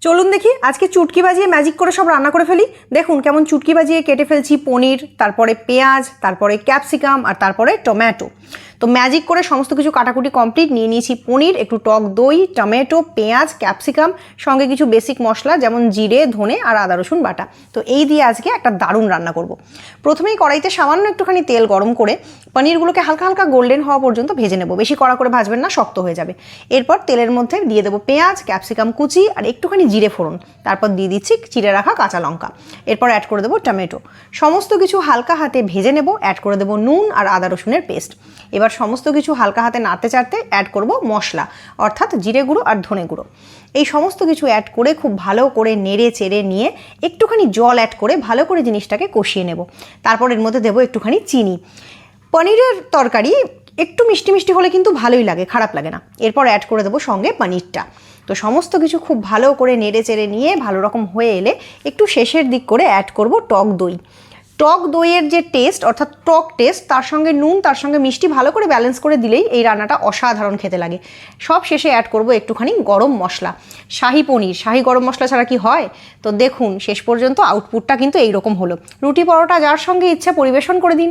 চলুন দেখি আজকে চুটকি বাজিয়ে ম্যাজিক করে সব রান্না করে ফেলি। দেখুন কেমন চুটকি বাজিয়ে কেটে ফেলছি পনির, তারপরে পেঁয়াজ, তারপরে ক্যাপসিকাম আর তারপরে টমেটো। তো ম্যাজিক করে সমস্ত কিছু কাটাকুটি কমপ্লিট। নিয়ে নিয়েছি পনির, একটু টক দই, টমেটো, পেঁয়াজ, ক্যাপসিকাম, সঙ্গে কিছু বেসিক মশলা যেমন জিরে, ধনে আর আদা রসুন বাটা। তো এই দিয়ে আজকে একটা দারুণ রান্না করব। প্রথমেই কড়াইতে সামান্য একটুখানি তেল গরম করে পনিরগুলোকে হালকা হালকা গোল্ডেন হওয়া পর্যন্ত ভেজে নেব। বেশি কড়া করে ভাজবেন না, শক্ত হয়ে যাবে। এরপর তেলের মধ্যে দিয়ে দেবো পেঁয়াজ, ক্যাপসিকাম কুচি আর একটুখানি জিরে ফোড়ন। তারপর দিয়ে দিচ্ছি চিড়ে রাখা কাঁচা লঙ্কা। এরপর অ্যাড করে দেবো টমেটো। সমস্ত কিছু হালকা হাতে ভেজে নেব। অ্যাড করে দেবো নুন আর আদা রসুনের পেস্ট। এবার সমস্ত কিছু হালকা হাতে নাড়তে চাড়তে অ্যাড করব মশলা, অর্থাৎ জিরে গুঁড়ো আর ধনে গুঁড়ো। এই সমস্ত কিছু অ্যাড করে খুব ভালো করে নেড়ে চেড়ে নিয়ে একটুখানি জল অ্যাড করে ভালো করে জিনিসটাকে কষিয়ে নেব। তারপর এর মধ্যে দেবো একটুখানি চিনি। পনিরের তরকারি একটু মিষ্টি মিষ্টি হলে কিন্তু ভালোই লাগে, খারাপ লাগে না। এরপর অ্যাড করে দেবো সঙ্গে পনিরটা। তো সমস্ত কিছু খুব ভালো করে নেড়ে চেড়ে নিয়ে ভালো রকম হয়ে এলে একটু শেষের দিক করে অ্যাড করব টক দই। টক দইয়ের যে টেস্ট, অর্থাৎ টক টেস্ট, তার সঙ্গে নুন, তার সঙ্গে মিষ্টি ভালো করে ব্যালেন্স করে দিলেই এই রান্নাটা অসাধারণ খেতে লাগে। সব শেষে অ্যাড করব একটুখানি গরম মশলা। শাহি পনির, শাহি গরম মশলা ছাড়া কি হয়? তো দেখুন শেষ পর্যন্ত আউটপুটটা কিন্তু এইরকম হলো। রুটি পরোটা যার সঙ্গে ইচ্ছা পরিবেশন করে দিন।